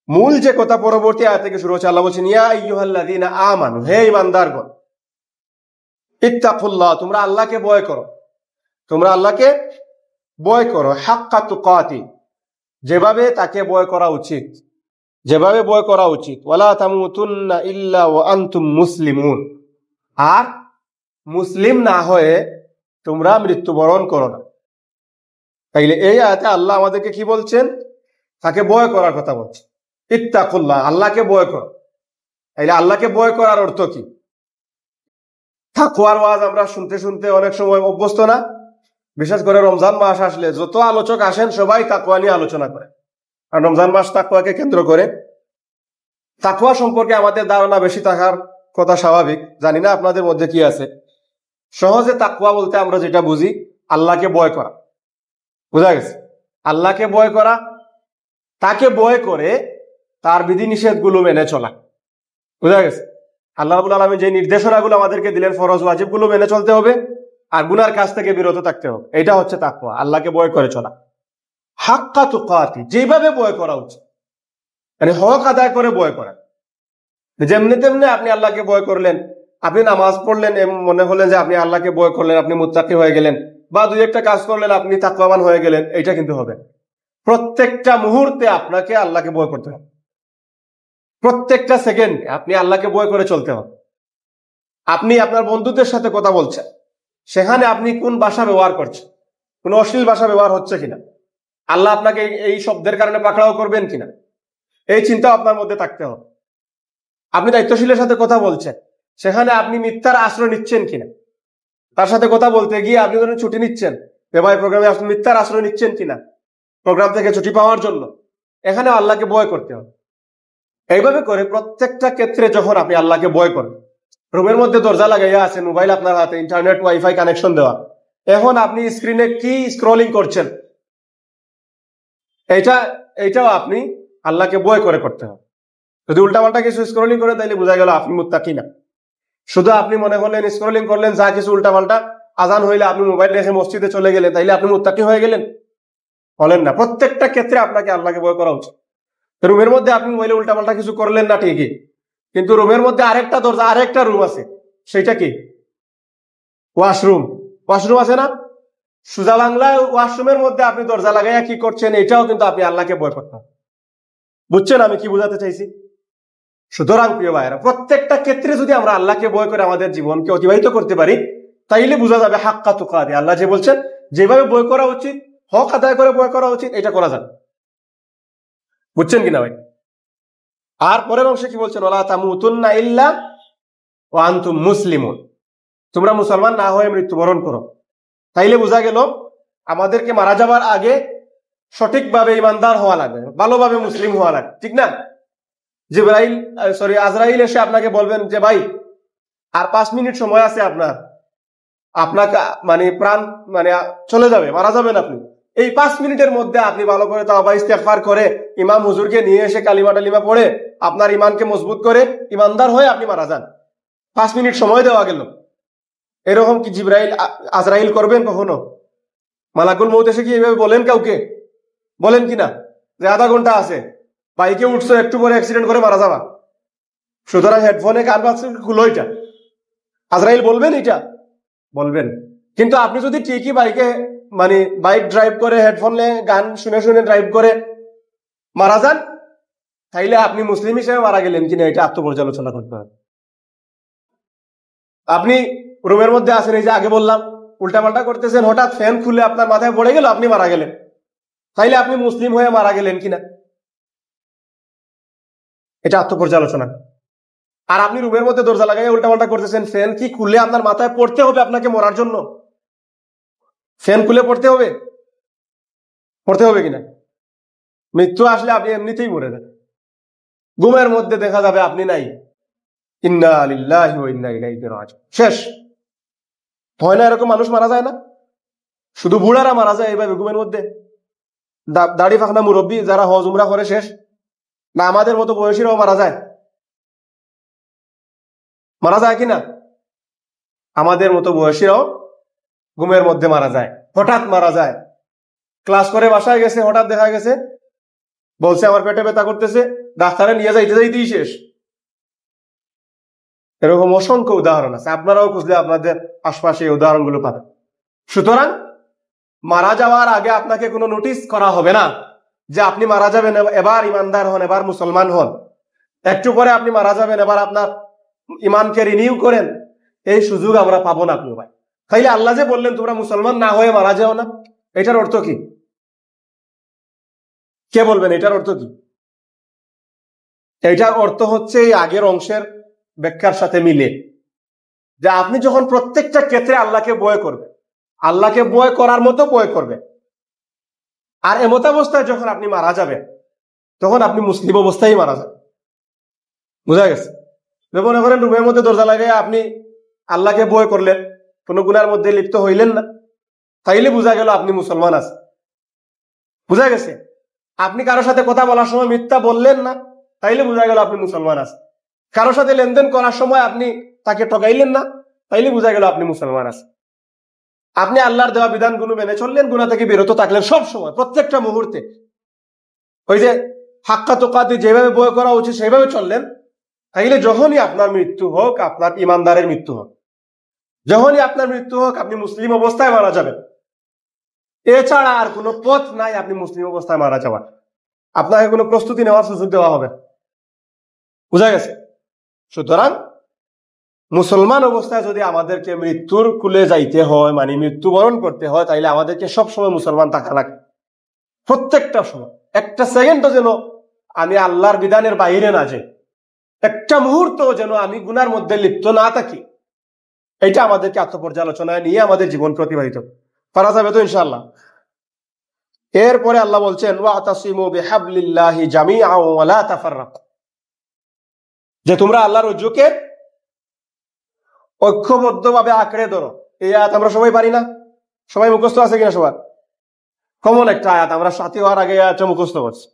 মূল যে কথা পরবর্তী আয়াত থেকে শুরু হচ্ছে, আল্লাহ বলছেন ইয়া আইয়ুহাল্লাযীনা আমানু, হে ঈমানদারগণ, ইত্তাকুল্লাহ, তোমরা আল্লাহকে ভয় করো, তোমরা আল্লাহকে ভয় করো, হাক্কা তুকাতি, যেভাবে তাকে ভয় করা উচিত, যেভাবে ভয় করা উচিত, ওয়ালা তামুতুন্না ইল্লা ওয়া আনতুম মুসলিমুন, আর মুসলিম না হয়ে তোমরা মৃত্যুবরণ করো না। তাইলে এই আয়াতে আল্লাহ আমাদেরকে কি বলছেন? তাকে ভয় করার কথা বলছেন, ইত্তাকুল্লাহ, আল্লাহকে ভয় করো। তাইলে আল্লাহকে ভয় করার অর্থ কি? তাকওয়ার ওয়াজ আমরা শুনতে শুনতে অনেক সময় অভ্যস্ত না? বিশেষ করে রমজান মাস আসলে যত আলোচক আসেন সবাই তাকওয়া নিয়ে আলোচনা করে, আর রমজান মাস তাকওয়াকে কেন্দ্র করে। তাকওয়া সম্পর্কে আমাদের ধারণা বেশি থাকার কথা স্বাভাবিক, জানি না আপনাদের মধ্যে কি আছে। সহজে তাকওয়া বলতে আমরা যেটা বুঝি, আল্লাহকে ভয় করা, বোঝা গেছে? আল্লাহকে ভয় করা, তাকে ভয় করে তার বিধিনিষেধ গুলো মেনে চলা, বোঝা গেছে? আল্লাহ রাব্বুল আলামিন যে নির্দেশনাগুলো আমাদেরকে দিলেন, ফরজ ওয়াজিব গুলো মেনে চলতে হবে, আর গুনার কাজ থেকে বিরত থাকতে হবে। এটা হচ্ছে তাকওয়া, আল্লাহকে ভয় করে চলা। হাক্কা তুকাতি, যেভাবে ভয় করা উচিত, মানে হক আদায় করে ভয় করা। যেমনি তেমনি আপনি আল্লাহকে ভয় করলেন, আপনি নামাজ পড়লেন, মনে হলেন যে আপনি আল্লাহকে ভয় করলেন, আপনি মুত্তাকি হয়ে গেলেন, বা দুই একটা কাজ করলেন আপনি তাকওয়াবান হয়ে গেলেন, এটা কিন্তু হবে। প্রত্যেকটা মুহূর্তে আপনাকে আল্লাহকে ভয় করতে হবে, প্রত্যেকটা সেকেন্ড আপনি আল্লাহকে ভয় করে চলতে হবে। আপনি আপনার বন্ধুদের সাথে কথা বলছেন, সেখানে আপনি কোন ভাষা ব্যবহার করছেন, কোন অশ্লীল ভাষা ব্যবহার হচ্ছে কিনা, আল্লাহ আপনাকে এই শব্দের কারণে পাকড়াও করবেন কিনা, এই চিন্তা আপনার মধ্যে থাকতে হবে। আপনি দায়িত্বশীলের সাথে কথা বলছেন, সেখানে আপনি মিথ্যার আশ্রয় নিচ্ছেন কিনা, তার সাথে কথা বলতে গিয়ে আপনি ধরেন ছুটি নিচ্ছেন, ভাই প্রোগ্রামে আপনি মিথ্যার আশ্রয় নিচ্ছেন কিনা প্রোগ্রাম থেকে ছুটি পাওয়ার জন্য, এখানে আল্লাহকে ভয় করতে হবে। এইভাবে করে প্রত্যেকটা ক্ষেত্রে যখন আপনি আল্লাহকে ভয় করেন, রুমের মধ্যে দরজা লাগাইয়া আছেন, মোবাইল আপনার হাতে, ইন্টারনেট ওয়াইফাই কানেকশন দেওয়া, এখন আপনি স্ক্রিনে কি স্ক্রলিং করছেন, এইটাও আপনি আল্লাহকে ভয় করে করতে হবে। যদি উল্টাপাল্টা কিছু স্ক্রলিং করে তাইলে বোঝা গেল আপনি মুত্তাকি না। শুধু আপনি মনে করলেন স্ক্রলিং করলেন, যা কিছু উল্টাপাল্টা, আজান হইলে আপনি মোবাইল রেখে মসজিদে চলে গেলেন, তাইলে আপনি মুত্তাকি হয়ে গেলেন? হলেন না। প্রত্যেকটা ক্ষেত্রে আপনাকে আল্লাহকে ভয় করা উচিত। রুমের মধ্যে আপনি মোবাইলে উল্টাপাল্টা কিছু করলেন না ঠিকই, কিন্তু রুমের মধ্যে আরেকটা দরজা, আরেকটা রুম আছে, সেটা কি? ওয়াশরুম। ওয়াশরুম আছে না? সুজা বাংলায় ওয়াশরুমের মধ্যে আপনি দরজা লাগাইয়া কি করছেন, এটাও কিন্তু আপনি আল্লাহকে ভয় করতে হবে। বুঝছেন আমি কি বোঝাতে চাইছি? সুতরাং প্রিয় ভাইয়েরা, প্রত্যেকটা ক্ষেত্রে যদি আমরা আল্লাহকে ভয় করে আমাদের জীবনকে অতিবাহিত করতে পারি, তাইলে বোঝা যাবে হাক্কা তুকাতি, আল্লাহ যে বলছেন যেভাবে ভয় করা উচিত, হক আদায় করে ভয় করা উচিত, এটা করা যাবে। বুঝছেন কিনা ভাই? আর পরের অংশে কি বলছেন? ওয়ালা তামুতুন্না ইল্লা ওয়া আনতুম মুসলিমুন, তোমরা মুসলমান না হয়ে মৃত্যুবরণ করো। তাইলে বোঝা গেল আমাদেরকে মারা যাবার আগে সঠিকভাবে ইমানদার হওয়া লাগবে, ভালোভাবে মুসলিম হওয়া লাগবে, ঠিক না? আজরাইল এসে আপনাকে বলবেন যে ভাই আর 5 মিনিট সময় আছে, আপনাকে মানে প্রাণ মানে চলে যাবে, মারা যাবেন আপনি। এই 5 মিনিটের মধ্যে আপনি ভালো করে তাওবা ইস্তেগফার করে ইমাম হুজুরকে নিয়ে এসে কালিমা টালিমা পড়ে আপনার ইমানকে মজবুত করে ইমানদার হয়ে আপনি মারা যান। 5 মিনিট সময় দেওয়া গেল। এরকম কি আজরাইল করবেন কখনো? মালাকুল মউত এসে কি এইভাবে বলেন কাউকে? বলেন কিনা যে আধা ঘন্টা আছে, বাইকে উঠছো, একটু পরে অ্যাক্সিডেন্ট করে মারা যাবা, সুতরাং হেডফোনে গান বাজছে, খুলো এটা? আজরাইল বলবেন এটা? বলবেন। কিন্তু আপনি যদি ঠিকই বাইক ড্রাইভ করে হেডফোনে গান শুনে শুনে ড্রাইভ করে মারা যান, তাইলে আপনি মুসলিম হিসেবে মারা গেলেন কিনা এটা আত্মপর্যালোচনা করতে হবে। আপনি রুমের মধ্যে আছেন, এই যে আগে বললাম, উল্টাপাল্টা করতেছেন, হঠাৎ ফ্যান খুলে আপনার মাথায় পড়ে গেল, আপনি মারা গেলেন, তাইলে আপনি মুসলিম হয়ে মারা গেলেন কিনা, এটা আত্মপর্যালোচনা। আর আপনি রুমের মধ্যে দরজা লাগাই উল্টাপাল্টা করতেছেন, ফ্যান কি খুলে আপনার মাথায় পড়তে হবে আপনাকে মরার জন্য? ফ্যান খুলে পড়তে হবে? পড়তে হবে কিনা? মৃত্যু আসলে আপনি এমনিতেই মরে যান। ঘুমের মধ্যে দেখা যাবে আপনি নাই, ইন্না লিল্লাহি ওয়া ইন্না ইলাইহি রাজিউন, শেষ। হয় না এরকম মানুষ মারা যায় না? শুধু বুড়ারা মারা যায় এইভাবে ঘুমের মধ্যে? দাড়ি ফাঁকনা মুরব্বী যারা হজ উমরা করে শেষ? না আমাদের মতো বয়সীরাও মারা যায়? মারা যায় কিনা? আমাদের মতো বয়সীরাও ঘুমের মধ্যে মারা যায়, হঠাৎ মারা যায়। ক্লাস করে বাসায় গেছে, হঠাৎ দেখা গেছে বলছে আমার পেটে ব্যথা করতেছে, ডাক্তারে নিয়ে যাইতে যাইতেই শেষ। এরকম অসংখ্য উদাহরণ আছে, আপনারাও খুঁজলে আপনাদের আশপাশে এই উদাহরণগুলো পাবেন। সুতরাং মারা যাওয়ার আগে আপনাকে কোনো নোটিশ করা হবে না যে আপনি মারা যাবেন, এবার ইমানদার হন, এবার মুসলমান হন। একটু পরে আপনি মারা যাবেন, এবার আপনার ইমানকে রিনিউ করেন, এই সুযোগ আমরা পাবো না আপনি ভাই। তাইলে আল্লাহ যে বললেন তোমরা মুসলমান না হয়ে মারা যাও না, এটার অর্থ কি? কে বলবেন এটার অর্থ কি? এটার অর্থ হচ্ছে এই আগের অংশের ব্যাখ্যার সাথে মিলে, যে আপনি যখন প্রত্যেকটা ক্ষেত্রে আল্লাহকে ভয় করবেন, আল্লাহকে ভয় করার মতো ভয় করবেন, আর এমত অবস্থায় যখন আপনি মারা যাবেন তখন আপনি মুসলিম অবস্থায় মারা যাবেন। বুঝা গেছে? মনে করেন রুমের মধ্যে দরজা লাগাই আপনি আল্লাহকে ভয় করলেন, কোন গুনার মধ্যে লিপ্ত হইলেন না, তাইলে বোঝা গেল আপনি মুসলমান আছেন। বুঝা গেছে? আপনি কারোর সাথে কথা বলার সময় মিথ্যা বললেন না, তাইলে বোঝা গেল আপনি মুসলমান আছেন। কারোর সাথে লেনদেন করার সময় আপনি তাকে ঠকাইলেন না, তাইলে বোঝা গেল আপনি মুসলমান আছেন। আপনি আল্লাহর দেওয়া বিধানগুলো মেনে চললেন, গুনাহ থেকে বিরত থাকলেন সব সময়, প্রত্যেকটা মুহূর্তে। ওই যে হাক্কা তুকাতি যেভাবে ভয় করা উচিত সেইভাবে চললেন, তাইলে যখনই আপনার মৃত্যু হোক, আপনার ইমানদারের মৃত্যু হোক, যখনই আপনার মৃত্যু হোক, আপনি মুসলিম অবস্থায় মারা যাবেন। এছাড়া আর কোনো পথ নাই আপনি মুসলিম অবস্থায় মারা যাওয়ার। আপনাকে কোনো প্রস্তুতি নেওয়ার সুযোগ দেওয়া হবে। বুঝা গেছে? সুতরাং মুসলমান অবস্থায় যদি আমাদেরকে মৃত্যুর কুলে যাইতে হয়, মানে মৃত্যুবরণ করতে হয়, তাইলে আমাদেরকে সবসময় মুসলমান থাকা লাগে। প্রত্যেকটা সময়, একটা সেকেন্ডও যেন আমি আল্লাহর বিধানের বাইরে না যাই, একটা মুহূর্ত যেন আমি গুনার মধ্যে লিপ্ত না থাকি। এটা আমাদেরকে আত্মপর্যালোচনায় নিয়ে আমাদের জীবন প্রতিবাহিত করা যাবে তো ইনশাআল্লাহ। এরপরে আল্লাহ বলছেন ওয়াতাসিমু বিহাবলিল্লাহি জামিআন ওয়া লা তাফাররাকু, যে তোমরা আল্লাহর রজ্জুকে ঐক্যবদ্ধভাবে আঁকড়ে ধরো। এই আয়াত আমরা সবাই পারি না? সবাই মুখস্থ আছে কিনা সবার? কমন একটা আয়াত, আমরা সাথী হওয়ার আগে আয়াতটা মুখস্থ করছি।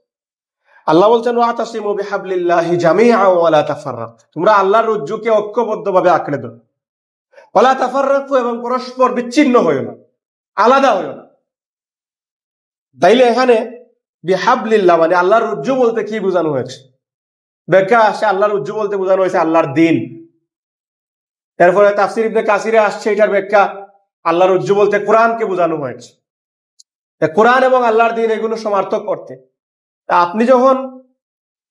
আল্লাহ বলছেন ওয়াতাসিমু বিহাবলিল্লাহি জামিআন ওয়া লা তাফাররাকু, তোমরা আল্লাহর রজ্জুকে ঐক্যবদ্ধভাবে আঁকড়ে ধরো। ওয়া লা তাফাররাকু, এবং পরস্পর বিচ্ছিন্ন হইও না, আলাদা হইও না। তাইলে এখানে বিহাবলিল্লাহ মানে আল্লাহর রজ্জু বলতে কি বোঝানো হয়েছে? ব্যাখ্যা আসছে আল্লাহর রজ্জু বলতে বোঝানো হয়েছে আল্লাহর দ্বীন। এরপরে তাফসীর ইবনে কাসিরে আসছে এটার ব্যাখ্যা আল্লাহর রজ্জু বলতে কোরআনকে বোঝানো হয়েছে। কোরআন এবং আল্লাহর দ্বীন এগুলো সমার্থক করতে। আপনি যখন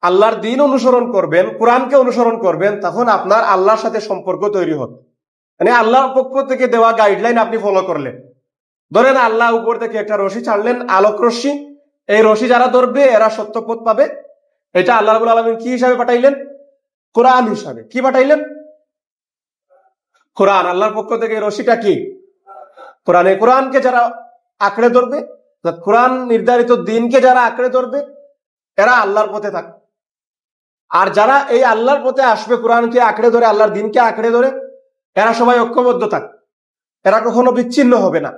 আল্লাহর দ্বীন অনুসরণ করবেন, কোরআনকে অনুসরণ করবেন, তখন আপনার আল্লাহর সাথে সম্পর্ক তৈরি হবে। মানে আল্লাহর পক্ষ থেকে দেওয়া গাইডলাইন আপনি ফলো করলেন। ধরেন আল্লাহ উপর থেকে একটা রশি ছাড়লেন, আলোক রশ্মি, এই রশি যারা ধরবে এরা সত্য পথ পাবে। এটা আল্লাহ রাব্বুল আলামিন কি হিসাবে পাঠাইলেন? কোরআন হিসাবে। কি পাঠাইলেন? কোরআন। আল্লাহর পক্ষ থেকে রশিটা কি? কোরআন। এই কোরআনকে যারা আঁকড়ে ধরবে, কোরআন নির্ধারিত দিনকে যারা আঁকড়ে ধরবে, এরা আল্লাহর পথে থাকবে। আর যারা এই আল্লাহর পথে আসবে, কোরআনকে আঁকড়ে ধরে, আল্লাহর দিনকে আঁকড়ে ধরে, এরা সবাই ঐক্যবদ্ধ থাকবে। এরা কখনো বিচ্ছিন্ন হবে না,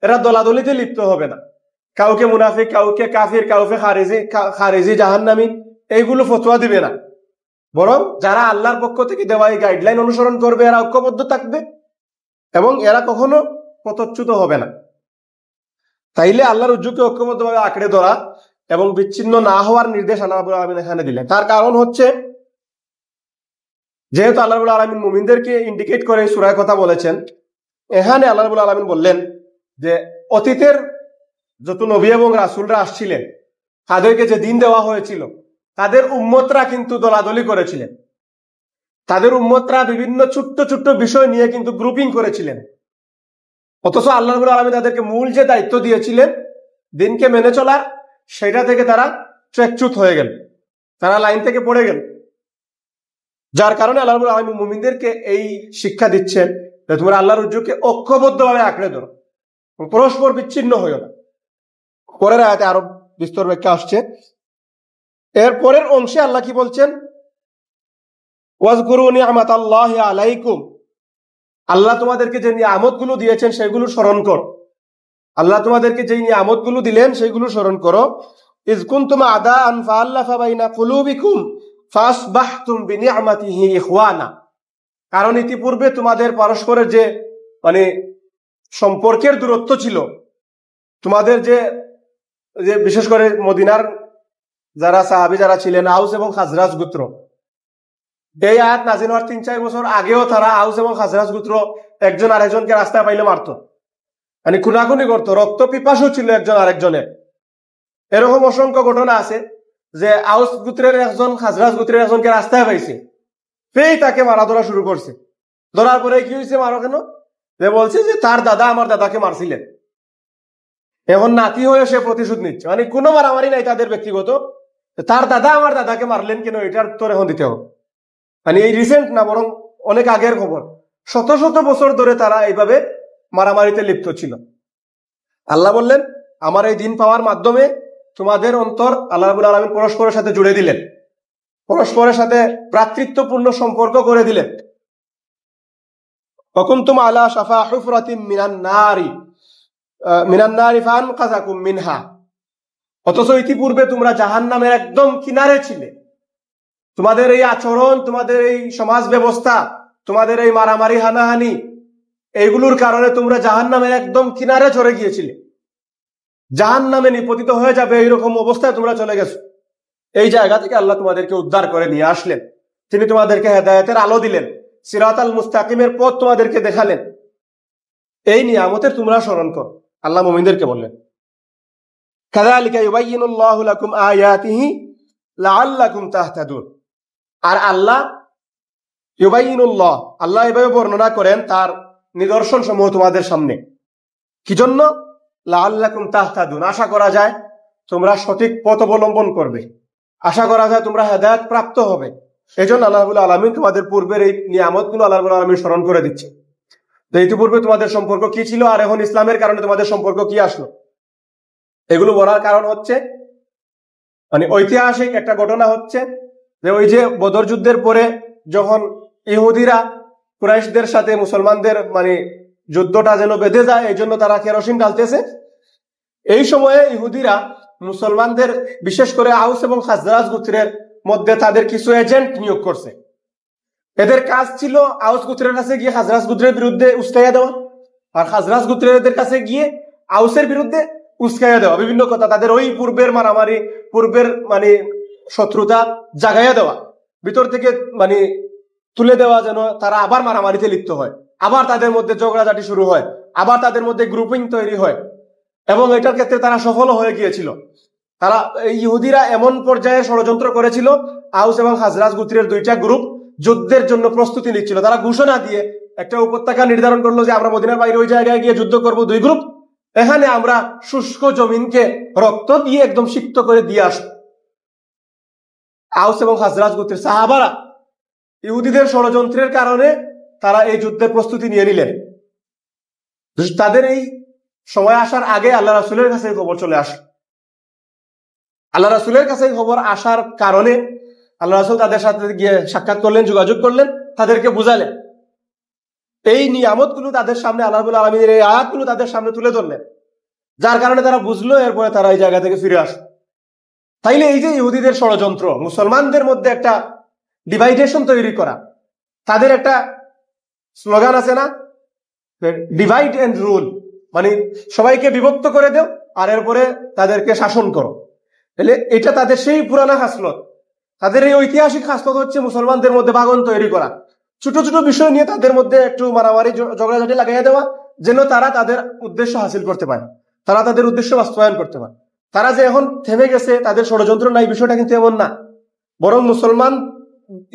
এরা দলাদলিতে লিপ্ত হবে না। কাউকে মুনাফিক, কাউকে কাফির, কাউকে খারেজি, জাহান্নামী এইগুলো ফতোয়া দিবে না। বরং যারা আল্লাহর পক্ষ থেকে দেওয়া এই গাইডলাইন অনুসরণ করবে, এরা ঐক্যবদ্ধ থাকবে এবং এরা কখনো পথচ্যুত হবে না। তাইলে আল্লাহর রজ্জুকে ঐক্যবদ্ধভাবে আঁকড়ে ধরা এবং বিচ্ছিন্ন না হওয়ার নির্দেশ আল্লাহ রাব্বুল আলামিন এখানে দিলেন। তার কারণ হচ্ছে, যেহেতু আল্লাহ রাব্বুল আলামিন মুমিনদেরকে ইন্ডিকেট করে সূরায় কথা বলেছেন, এখানে আল্লাহ রাব্বুল আলামিন বললেন যে অতীতের যত নবী এবং রাসূলরা আসছিলেন, তাদেরকে যে দিন দেওয়া হয়েছিল, তাদের উম্মতরা কিন্তু দলাদলি করেছিলেন। তাদের উম্মতরা বিভিন্ন ছোট্ট ছোট্ট বিষয় নিয়ে কিন্তু গ্রুপিং করেছিলেন। অথচ আল্লাহ রাব্বুল আলামিন তাদেরকে মূল যে দায়িত্ব দিয়েছিলেন দিনকে মেনে চলার, সেটা থেকে তারা ট্র্যাকচ্যুত হয়ে গেল, তারা লাইন থেকে পড়ে গেল। যার কারণে আল্লাহ রাব্বুল আলামিন মুমিনদেরকে এই শিক্ষা দিচ্ছেন যে তোমরা আল্লাহর রজ্জুকে ঐক্যবদ্ধভাবে আঁকড়ে ধরো, পরস্পর বিচ্ছিন্ন হইও না। পরের আয়াতে আরো বিস্তর ব্যাখ্যা আসছে। এর পরের অংশে আল্লাহ কি বলছেন? ওয়াজকুরু নি'মাতাল্লাহি আলাইকুম, আল্লাহ তোমাদেরকে যে নিয়ামতগুলো দিয়েছেন সেগুলো স্মরণ করো। আল্লাহ তোমাদেরকে যে নিয়ামতগুলো দিলেন সেগুলো স্মরণ করো। ইয কুনতুম আদাআন ফাআল্লাফা বাইনা কুলুবিকুম ফাসবাহতুম বিনি'মাতিহি ইখওয়ানা, কারণ ইতিপূর্বে তোমাদের পরস্পরের যে সম্পর্কের দূরত্ব ছিল, তোমাদের যে বিশেষ করে মদিনার যারা সাহাবী যারা ছিলেন আউস এবং খাজরাজ গোত্র, এই আয়াত নাযিল হওয়ার 3-4 বছর আগেও তারা আউস এবং খাজরাজ গোত্র একজন আরেকজনকে রাস্তায় পাইলে মারতো, মানে খুনাখুনি করতো, রক্ত পিপাসু ছিল একজন আরেকজনের। এরকম অসংখ্য ঘটনা আছে যে আউস গোত্রের একজন খাজরাজ গোত্রের একজনকে রাস্তায় পাইছে, পেয়ে তাকে মারা ধরা শুরু করছে। ধরার পরে কি হয়েছে, মারো কেন, যে বলছে যে তার দাদা আমার দাদাকে মারছিলেন, এখন নাতি হয়ে সে প্রতিশোধ নিচ্ছে। মানে কোনো মারামারি নাই তাদের ব্যক্তিগত, তার দাদা আমার দাদাকে মারলেন কেন, এটার তোর এখন দিতে হবে। মানে এই রিসেন্ট না, বরং অনেক আগের খবর। শত শত বছর ধরে তারা এইভাবে মারামারিতে লিপ্ত ছিল। আল্লাহ বললেন, আমার এই দিন পাওয়ার মাধ্যমে তোমাদের অন্তর আল্লাহ রাব্বুল আলামিন পরস্পরের সাথে জুড়ে দিলেন, পরস্পরের সাথে ভ্রাতৃত্বপূর্ণ সম্পর্ক করে দিলেন। ওয়াকুনতুম আলা শাফা হুফরাতিন মিনান নারি ফানকাযাকুম মিনহা। অথচ ইতিপূর্বে তোমরা জাহান্নামের একদম কিনারে ছিলে। তোমাদের এই আচরণ, তোমাদের এই সমাজ ব্যবস্থা, তোমাদের এই মারামারি হানাহানি, এইগুলোর কারণে তোমরা জাহান্নামের একদম কিনারে চলে গিয়েছিলে, জাহান্নামে নিপতিত হয়ে যাবে এইরকম অবস্থায় তোমরা চলে গেছো। এই জায়গা থেকে আল্লাহ তোমাদেরকে উদ্ধার করে নিয়ে আসলেন। তিনি তোমাদেরকে হেদায়েতের আলো দিলেন, সিরাতাল মুস্তাকিমের পথ তোমাদেরকে দেখালেন। এই নিয়ামতের তোমরা স্মরণ করো, আল্লাহ মুমিনদেরকে বললেন। কাযালিকা ইউবাইয়িনুল্লাহু লাকুম আয়াতিহি লাআল্লাকুম তাহতাদুন। আর আল্লাহ ইউবাইয়িনুল্লাহ, আল্লাহ এভাবে বর্ণনা করেন তার নিদর্শন সমূহ তোমাদের সামনে, কি জন্য, লাআল্লাকুম তাহতাদুন, আশা করা যায় তোমরা সঠিক পথ অবলম্বন করবে, আশা করা যায় তোমরা হেদায়েত প্রাপ্ত হবে। এই জন্য আল্লাহ রাব্বুল আলামিন তোমাদের পূর্বের এই নিয়ামতগুলো আল্লাহ রাব্বুল আলামিন স্মরণ করে দিচ্ছে। তো ইতিপূর্বে তোমাদের সম্পর্ক কি ছিল, আর এখন ইসলামের কারণে তোমাদের সম্পর্ক কি আসলো। এগুলো বলার কারণ হচ্ছে, মানে ঐতিহাসিক একটা ঘটনা হচ্ছে যে ওই যে বদর যুদ্ধের পরে যখন ইহুদিরা কুরাইশদের সাথে মুসলমানদের মানে যুদ্ধটা যেন বেঁধে যায়, এই জন্য তারা কেরোসিন ঢালতেছে। এই সময়ে ইহুদিরা মুসলমানদের, বিশেষ করে আউস এবং খাজরাজ গোত্রের মধ্যে তাদের কিছু এজেন্ট নিয়োগ করছে। এদের কাজ ছিল আউস গোত্রের কাছে গিয়ে খাজরাজ গোত্রের বিরুদ্ধে উস্কাইয়া দেওয়া, আর খাজরাজ গোত্রের কাছে গিয়ে আউসের বিরুদ্ধে উস্কাইয়া দেওয়া, বিভিন্ন কথা, তাদের ওই পূর্বের মারামারি, পূর্বের মানে শত্রুতা জাগাইয়া দেওয়া, ভিতর থেকে মানে তুলে দেওয়া, যেন তারা আবার মারামারিতে লিপ্ত হয়, আবার তাদের মধ্যে ঝগড়াঝাটি শুরু হয়, আবার তাদের মধ্যে গ্রুপিং তৈরি হয়। এবং এটার ক্ষেত্রে তারা সফল হয়ে গিয়েছিল। তারা ইহুদিরা এমন পর্যায়ে ষড়যন্ত্র করেছিল, আউস এবং খাজরাজ গোত্রের দুইটা গ্রুপ যুদ্ধের জন্য প্রস্তুতি নিচ্ছিল। তারা ঘোষণা দিয়ে একটা উপত্যকা নির্ধারণ করলো যে আমরা মদিনার বাইরে ওই জায়গায় গিয়ে যুদ্ধ করব, দুই গ্রুপ, এখানে আমরা শুষ্ক জমিনকে রক্ত দিয়ে একদম সিক্ত করে দিয়ে আসব। আউস এবং খাজরাজ গোত্রের সাহাবারা ইহুদিদের ষড়যন্ত্রের কারণে তারা এই যুদ্ধের প্রস্তুতি নিয়ে নিলেন। তাদের এই সময় আসার আগে আল্লাহ রাসূলের কাছে খবর চলে আসে। আল্লাহ রাসূলের কাছে খবর আসার কারণে আল্লাহ রাসূল তাদের সাথে গিয়ে সাক্ষাৎ করলেন, যোগাযোগ করলেন, তাদেরকে বুঝালেন। এই নিয়ামতগুলো তাদের সামনে, আল্লাহ রাব্বুল আলামিনের এই আয়াতগুলো তাদের সামনে তুলে ধরলেন, যার কারণে তারা বুঝলো। এরপরে তারা এই জায়গা থেকে ফিরে আসলো। তাইলে এই যে ইহুদিদের ষড়যন্ত্র, মুসলমানদের মধ্যে একটা ডিভাইডেশন তৈরি করা, তাদের একটা স্লোগান আছে না, ডিভাইড এন্ড রুল, মানে সবাইকে বিভক্ত করে দেও আর এরপরে তাদেরকে শাসন করো। তাহলে এটা তাদের সেই পুরানা খাসলত, তাদের এই ঐতিহাসিক খাসলত হচ্ছে মুসলমানদের মধ্যে ভাগন তৈরি করা, ছোট ছোট বিষয় নিয়ে তাদের মধ্যে একটু মারামারি ঝগড়াঝাটি লাগাইয়া দেওয়া, যেন তারা তাদের উদ্দেশ্য হাসিল করতে পারে, তারা তাদের উদ্দেশ্য বাস্তবায়ন করতে পারে। তারা যে এখন থেমে গেছে, তাদের ষড়যন্ত্র নাই, বিষয়টা কিন্তু এমন না। বরং মুসলমান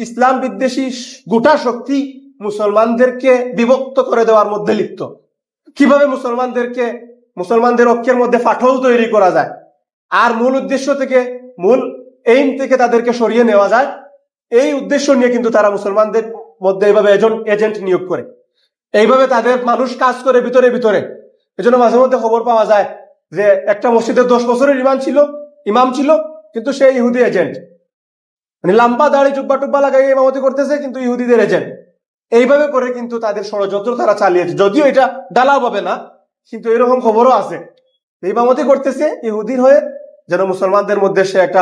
ইসলাম বিদ্বেষী গোটা শক্তি মুসলমানদেরকে বিভক্ত করে দেওয়ার মধ্যে লিপ্ত। কিভাবে মুসলমানদের ঐক্যের মধ্যে ফাটল তৈরি করা যায় আর মূল উদ্দেশ্য থেকে, মূল এইম থেকে তাদেরকে সরিয়ে নেওয়া যায়, এই উদ্দেশ্য নিয়ে কিন্তু তারা মুসলমানদের মধ্যে এইভাবে এজেন্ট নিয়োগ করে, এইভাবে তাদের মানুষ কাজ করে ভিতরে ভিতরে। এজন্য মাঝে মধ্যে খবর পাওয়া যায় যে একটা মসজিদের 10 বছরের ইমাম ছিল কিন্তু সে ইহুদি এজেন্ট, মানে লম্বা দাড়ি জুব্বা টুব্বা লাগাই ইমামতি করতেছে, কিন্তু ইহুদিদের এজেন্ট। এইভাবে করে কিন্তু তাদের ষড়যন্ত্র তারা চালিয়েছে, যদিও এটা ডালাও পাবে না, কিন্তু এরকম খবরও আছে। ইমামতি করতেছে ইহুদির হয়ে, যেন মুসলমানদের মধ্যে সে একটা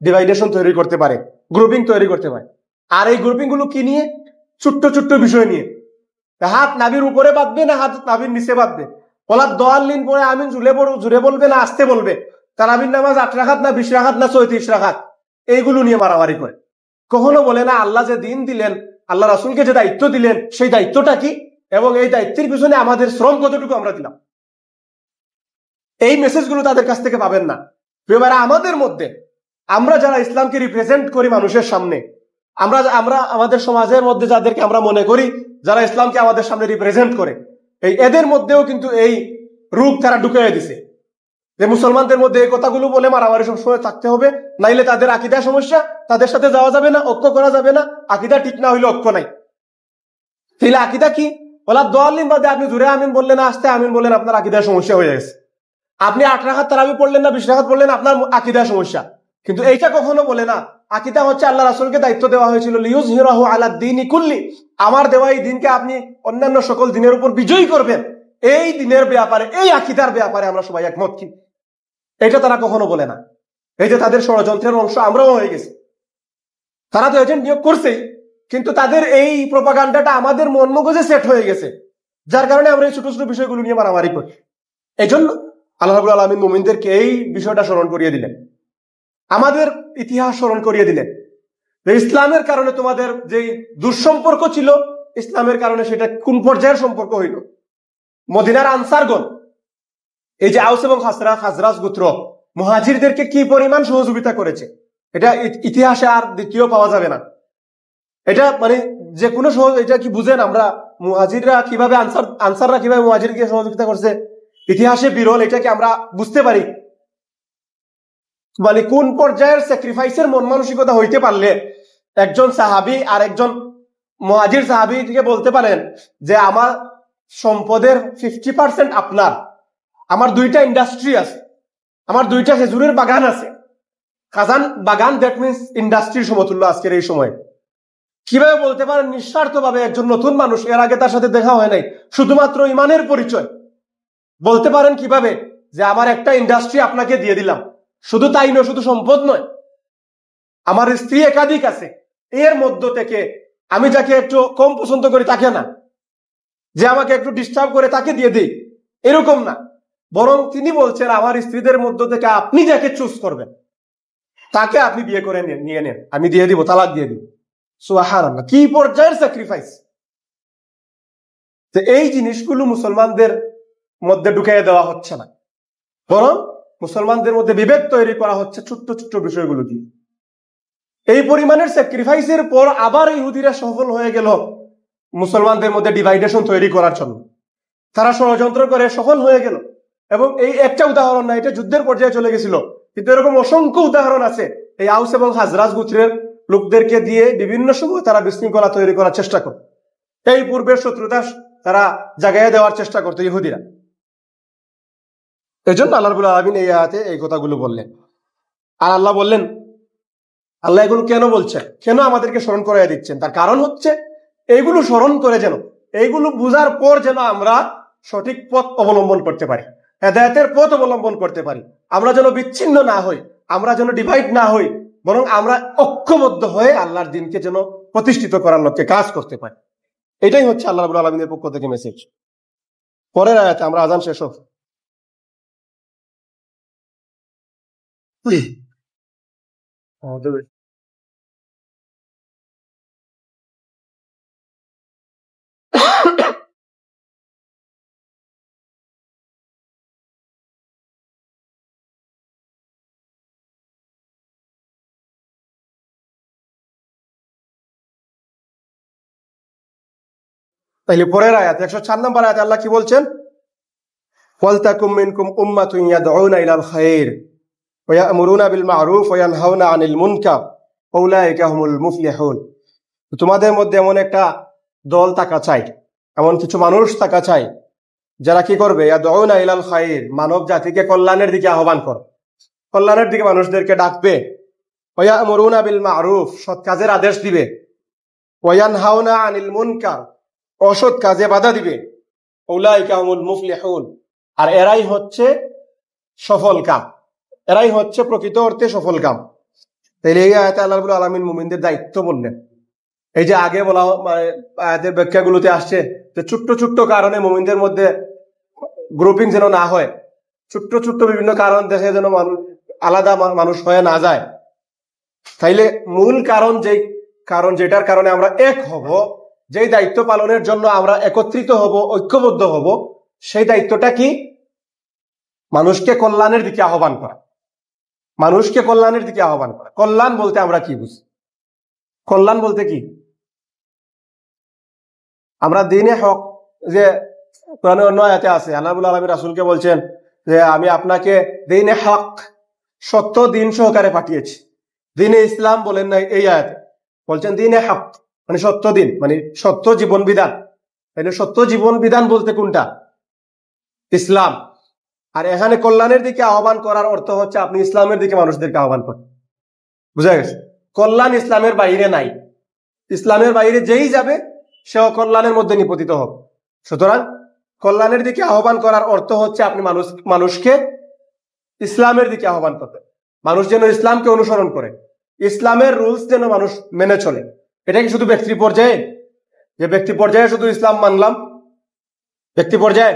ডিভাইডেশন তৈরি করতে পারে, গ্রুপিং তৈরি করতে পারে। আর এই গ্রুপিং গুলো কি নিয়ে? ছোট্ট ছোট্ট বিষয় নিয়ে। হাত নাভির উপরে বাঁধবে না হাত নাভির নিচে বাঁধবে, ওলা দোয়াল্লিন পরে আমিন জুড়ে বলবে না আস্তে বলবে, তারাবির নামাজ 8 রাকাত না 20 রাকাত না 34 রাকাত, এইগুলো নিয়ে মারামারি করে। কখনো বলে না আল্লাহ যে দিন দিলেন, আল্লাহ রাসূলকে যে দায়িত্ব দিলেন, সেই দায়িত্বটা কি এবং এই দায়িত্বের পিছনে আমাদের শ্রম কতটুকু আমরা দিলাম। এই মেসেজগুলো তাদের কাছ থেকে পাবেন না। প্রিয়ভাইরা, আমাদের মধ্যে আমরা যারা ইসলামকে রিপ্রেজেন্ট করি মানুষের সামনে, আমরা আমাদের সমাজের মধ্যে যাদেরকে আমরা মনে করি যারা ইসলামকে আমাদের সামনে রিপ্রেজেন্ট করে, এদের মধ্যেও কিন্তু এই রূপ তারা ঢুকিয়ে দিছে যে মুসলমানদের মধ্যে এই কথাগুলো বলে মারামারি সবসময় থাকতে হবে, নাইলে তাদের আকীদা সমস্যা, তাদের সাথে যাওয়া যাবে না, ঐক্য করা যাবে না, আকীদা ঠিক না হইলে ঐক্য নাই। তাহলে আকীদা কি? ওলা দোয়াল্লিন বাদে আপনি জুড়ে আমিন বললেন, আসতে আমিন বললেন, আপনার আকীদার সমস্যা হয়ে গেছে। আপনি 8 রাকাত তারাবি পড়লেন না 20 রাকাত পড়লেন, আপনার আকীদার সমস্যা। কিন্তু এইটা কখনো বলে না আকীদা হচ্ছে আল্লাহ রাসূলকে দায়িত্ব দেওয়া হয়েছিল লিইয়ুযহিরাহু আলা দ্বীনি কুল্লি, আমার দেওয়া এই দিনকে আপনি অন্যান্য সকল দিনের উপর বিজয়ী করবেন। এই দিনের ব্যাপারে, এই আকীদার ব্যাপারে আমরা সবাই একমত কি? এটা তারা কখনো বলে না। এই যে তাদের ষড়যন্ত্রের অংশ আমরাও হয়ে গেছি। তারা তো এজেন্ট নিয়োগ করছেই, কিন্তু তাদের এই প্রপাগান্ডাটা আমাদের মন মগজে সেট হয়ে গেছে, যার কারণে আমরা এই ছোট ছোট বিষয়গুলো নিয়ে মারামারি করি। এই জন্য আল্লাহ রাব্বুল আলামিন মুমিনদেরকে এই বিষয়টা স্মরণ করিয়ে দিলেন, আমাদের ইতিহাস স্মরণ করিয়ে দিলেন যে ইসলামের কারণে তোমাদের যে দুঃসম্পর্ক ছিল, ইসলামের কারণে সেটা কোন পর্যায়ের সম্পর্ক হইল। মদিনার আনসারগণ, এই যে আউস এবং খাজরাজ গোত্র মুহাজিরদেরকে কি পরিমাণ সহযোগিতা করেছে, এটা ইতিহাসে আর দ্বিতীয় পাওয়া যাবে না। এটা মানে যে কোনো এটা কি বুঝেন আমরা মুহাজিররা কিভাবে আনসাররা কিভাবে মুহাজিরকে সহযোগিতা করছে, ইতিহাসে বিরল। এটা কি আমরা বুঝতে পারি? মানে কোন পর্যায়ের স্যাক্রিফাইসের মন মানসিকতা হইতে পারলে একজন সাহাবী আর একজন মুহাজির সাহাবীকে বলতে পারেন যে আমার সম্পদের 50% আপনার, আমার 2টা ইন্ডাস্ট্রি আছে, আমার 2টা খেজুরের বাগান আছে, খাজান বাগান, দ্যাট মিনস ইন্ডাস্ট্রির সমতুল্য আজকের এই সময়ে। কিভাবে বলতে পারেন নিঃস্বার্থভাবে একজন নতুন মানুষ, এর আগে তার সাথে দেখা হয় নাই, শুধুমাত্র ঈমানের পরিচয়, বলতে পারেন কিভাবে যে আমার একটা ইন্ডাস্ট্রি আপনাকে দিয়ে দিলাম। শুধু তাই নয়, শুধু সম্পদ নয়, আমার স্ত্রী একাধিক আছে, এর মধ্য থেকে আমি যাকে একটু কম পছন্দ করি তাকে না, যে আমাকে একটু ডিস্টার্ব করে তাকে দিয়ে দিই, এরকম না। বরং তিনি বলছেন আমার স্ত্রীদের মধ্য থেকে আপনি যাকে চুজ করবেন তাকে আপনি বিয়ে করে নিয়ে নেন, আমি দিয়ে দিব, তালাক দিয়ে দিব। সুবহানাল্লাহ, কি পর্যায়ের স্যাক্রিফাইস! এই জিনিসগুলো মুসলমানদের মধ্যে ঢুকিয়ে দেওয়া হচ্ছে না, বরং মুসলমানদের মধ্যে বিভেদ তৈরি করা হচ্ছে ছোট্ট ছোট্ট বিষয়গুলো দিয়ে। এই পরিমাণের স্যাক্রিফাইসের পর আবার ইহুদিরা সফল হয়ে গেল মুসলমানদের মধ্যে ডিভাইডেশন তৈরি করার জন্য। তারা ষড়যন্ত্র করে সফল হয়ে গেল, এবং এই একটা উদাহরণ না, এটা যুদ্ধের পর্যায়ে চলে গেছিল। কিন্তু এরকম অসংখ্য উদাহরণ আছে। এই আউস এবং খাজরাজ গোত্রের লোকদেরকে দিয়ে বিভিন্ন সময় তারা বিশৃঙ্খলা তৈরি করার চেষ্টা করে, এই পূর্বের শত্রুতা তারা জাগাইয়া দেওয়ার চেষ্টা করতো ইহুদিরা। এই জন্য আল্লাহ রাব্বুল আলামিন এই আয়াতে এই কথাগুলো বললেন। আর আল্লাহ বললেন, আল্লাহ এগুলো কেন বলছেন, কেন আমাদেরকে স্মরণ করাইয়া দিচ্ছেন, তার কারণ হচ্ছে এইগুলো স্মরণ করে যেন, এইগুলো বুঝার পর যেন আমরা সঠিক পথ অবলম্বন করতে পারি, হেদায়েতের পথ অবলম্বন করতে পারি। আমরা যেন বিচ্ছিন্ন না হই, আমরা যেন ডিভাইড না হই, বরং আমরা ঐক্যবদ্ধ হয়ে আল্লাহর দ্বীনকে যেন প্রতিষ্ঠিত করার লক্ষ্যে কাজ করতে পারি। এটাই হচ্ছে আল্লাহ রাব্বুল আলামিনের পক্ষ থেকে মেসেজ। পরের আয়াতে আমরা আযান শেষ হোক। তাইলে পরের আয়াত 104 নম্বর আয়াতে আল্লাহ কি বলছেন? ওয়ালতাকুম মিনকুম উম্মাতুন ইয়াদউনা ইলাল খায়র ওয়া ইয়া'মুরুনা বিল মা'রুফ ওয়া ইয়ানহাউনা আনিল মুনকার ওয়া উলাইকা হুমুল মুফলিহুন। তোমাদের মধ্যে এমন একটা দল থাকা চাই, এমন কিছু মানুষ থাকা চাই যারা কি করবে? ইয়াদউনা ইলাল খায়র, মানব জাতিকে কল্যাণের দিকে আহ্বান করে, কল্যাণের দিকে মানুষদেরকে ডাকবে। ওয়া ইয়া'মুরুনা বিল মা'রুফ, সৎ কাজের আদেশ দিবে। ওয়া ইয়ানহাউনা আনিল মুনকার, অসৎ কাজে বাধা দিবে। উলাইকা হুমুল মুফলিহুন, আর এরাই হচ্ছে সফল কাম, এরাই হচ্ছে প্রকৃত অর্থে সফল কাম। তাইলে এই আয়াতে আল্লাহ রাব্বুল আলামিন মুমিনদের দায়িত্ব বললেন। এই যে আগে বলা আয়াতের ব্যাখ্যাগুলোতে আসছে যে ছোট্ট ছোট্ট কারণে মুমিনদের মধ্যে গ্রুপিং যেন না হয়, ছোট্ট ছোট্ট বিভিন্ন কারণ দেখে যেন আলাদা মানুষ হয়ে না যায়, তাইলে মূল কারণ যেটার কারণে আমরা এক হব, যেই দায়িত্ব পালনের জন্য আমরা একত্রিত হব, ঐক্যবদ্ধ হব, সেই দায়িত্বটা কি? মানুষকে কল্যাণের দিকে আহ্বান করা। মানুষকে কল্যাণের দিকে আহ্বান করা। কল্যাণ বলতে আমরা কি বুঝি? কল্যাণ বলতে কি? আমরা দ্বীনে হক, যে কোরআনে অন্য আয়াতে আছে, আল্লাহ রাব্বুল আলামিন রাসূলকে বলছেন যে আমি আপনাকে দ্বীনে হক, সত্য দিন সহকারে পাঠিয়েছি। দ্বীনে ইসলাম বলেন না এই আয়াতে, বলছেন দ্বীনে হক মানে সত্য দিন, মানে সত্য জীবন বিধান। তাহলে সত্য জীবন বিধান বলতে কোনটা? ইসলাম। আর এখানে কল্যাণের দিকে আহ্বান করার অর্থ হচ্ছে আপনি ইসলামের দিকে মানুষদেরকে আহ্বান করেন। বুঝা গেছে? কল্যাণ ইসলামের বাইরে নাই। ইসলামের বাইরে যেই যাবে সেও কল্যাণের মধ্যে নিপতিত হবে। সুতরাং কল্যাণের দিকে আহ্বান করার অর্থ হচ্ছে আপনি মানুষকে ইসলামের দিকে আহ্বান করবেন। মানুষ যেন ইসলামকে অনুসরণ করে, ইসলামের রুলস যেন মানুষ মেনে চলে। এটা কি শুধু ব্যক্তি পর্যায়ে? যে ব্যক্তি পর্যায়ে শুধু ইসলাম মানলাম, ব্যক্তি পর্যায়ে?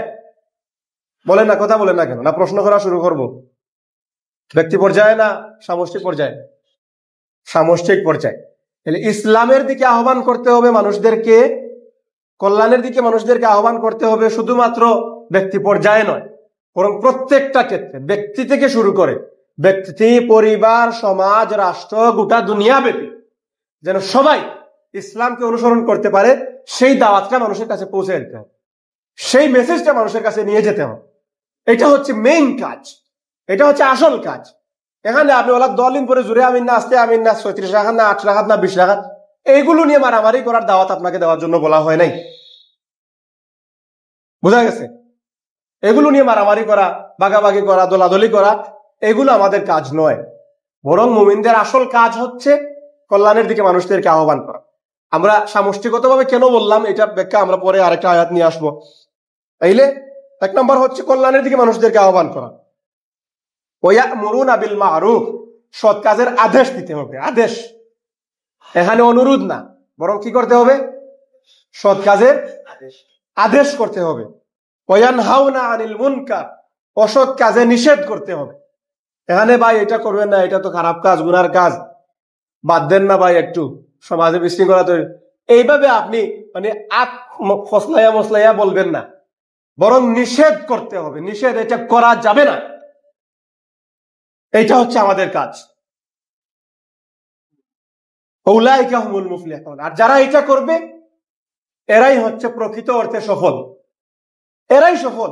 বলেন না, কথা বলেন না কেন? না প্রশ্ন করা শুরু করব? ব্যক্তি পর্যায়ে না সামষ্টিক পর্যায়ে? সামষ্টিক পর্যায়ে। তাহলে ইসলামের দিকে আহ্বান করতে হবে মানুষদেরকে, কল্যাণের দিকে মানুষদেরকে আহ্বান করতে হবে শুধুমাত্র ব্যক্তি পর্যায়ে নয়, বরং প্রত্যেকটা ক্ষেত্রে, ব্যক্তি থেকে শুরু করে ব্যক্তি, পরিবার, সমাজ, রাষ্ট্র, গোটা দুনিয়া ব্যাপী যেন সবাই ইসলামকে অনুসরণ করতে পারে, সেই দাওয়াতটা মানুষের কাছে পৌঁছে দিতে হবে, সেই মেসেজটা মানুষের কাছে নিয়ে যেতে হবে। এটা হচ্ছে মেইন কাজ, এটা হচ্ছে আসল কাজ। এখানে আপনি ওলা দলিন পরে জুড়ে আমিন না, আসতে আমিন না, 36 রাখাত না, 8 রাখাত না, 20 রাখাত, এইগুলো নিয়ে মারামারি করার দাওয়াত আপনাকে দেওয়ার জন্য বলা হয় নাই। বোঝা গেছে? এগুলো নিয়ে মারামারি করা, বাগাবাগি করা, দোলাদলি করা, এগুলো আমাদের কাজ নয়। বরং মুমিনদের আসল কাজ হচ্ছে কল্যাণের দিকে মানুষদেরকে আহ্বান করা। আমরা সামষ্টিকগতভাবে কেন বললাম এটা ব্যাখ্যা আমরা পরে আরেকটা আয়াত নিয়ে আসবো। তাইলে 1 নম্বর হচ্ছে কল্যাণের দিকে মানুষদেরকে আহ্বান করা। ওয়া'মুরুনা বিল মা'রুফ, সৎ কাজের আদেশ দিতে হবে। আদেশ, এখানে অনুরোধ না, বরং কি করতে হবে? সৎ কাজের আদেশ করতে হবে। ওয়ানহাউনা আনিল মুনকার, অসৎ কাজে নিষেধ করতে হবে। এখানে ভাই এটা করবেন না, এটা তো খারাপ কাজ, গুনার কাজ, বাদ দেন না ভাই, একটু সমাজে বিশৃঙ্খলা তৈরি, এইভাবে আপনি মানে ফসলাইয়া মসলাইয়া বলবেন না, বরং নিষেধ করতে হবে। নিষেধ, এটা করা যাবে না, এইটা হচ্ছে আমাদের কাজ। উলাইকা হুমুল মুফলিহুন, আর যারা এটা করবে এরাই হচ্ছে প্রকৃত অর্থে সফল, এরাই সফল।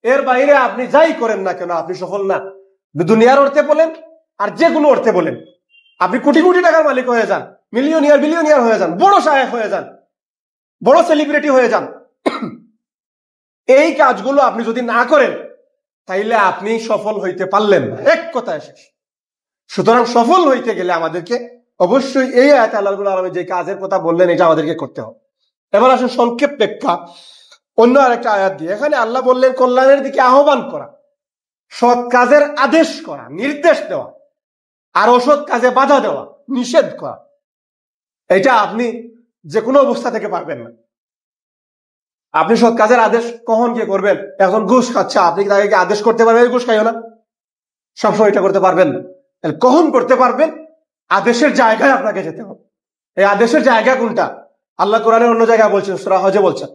এর বাইরে আপনি যাই করেন না কেন আপনি সফল না। দুনিয়ার অর্থে বলেন আর যে কোনো অর্থে বলেন, আপনি কোটি কোটি টাকার মালিক হয়ে যান, মিলিয়নিয়ার বিলিয়নিয়ার হয়ে যান, বড় শায়েখ হয়ে যান, বড় সেলিব্রিটি হয়ে যান, এই কাজগুলো আপনি যদি না করেন তাইলে আপনি সফল হইতে পারলেন না, এক কথায় শেষ। সুতরাং সফল হইতে গেলে আমাদেরকে অবশ্যই এই আয়াতে আল্লাহ রাব্বুল আলামিন যে কাজের কথা বললেন এটা আমাদেরকে করতে হবে। এবার আসুন সংক্ষেপ ব্যাখ্যা অন্য আরেকটা আয়াত দিয়ে। এখানে আল্লাহ বললেন কল্যাণের দিকে আহ্বান করা, সৎ কাজের আদেশ করা, নির্দেশ দেওয়া, আর অসৎ কাজে বাধা দেওয়া, নিষেধ করা। এটা আপনি যে কোনো অবস্থা থেকে পারবেন না। আপনি সৎ কাজের আদেশ কখন কি করবেন? এখন ঘুষ খাচ্ছে, আপনি তাকে আদেশ করতে পারবেন ঘুষ খাইও না? সবসময় এটা করতে পারবেন না। কখন করতে পারবেন? আদেশের জায়গায় আপনাকে যেতে হবে। এই আদেশের জায়গা কোনটা? আল্লাহ কোরআনের অন্য জায়গায় বলছেন, সূরা হজে বলছেন,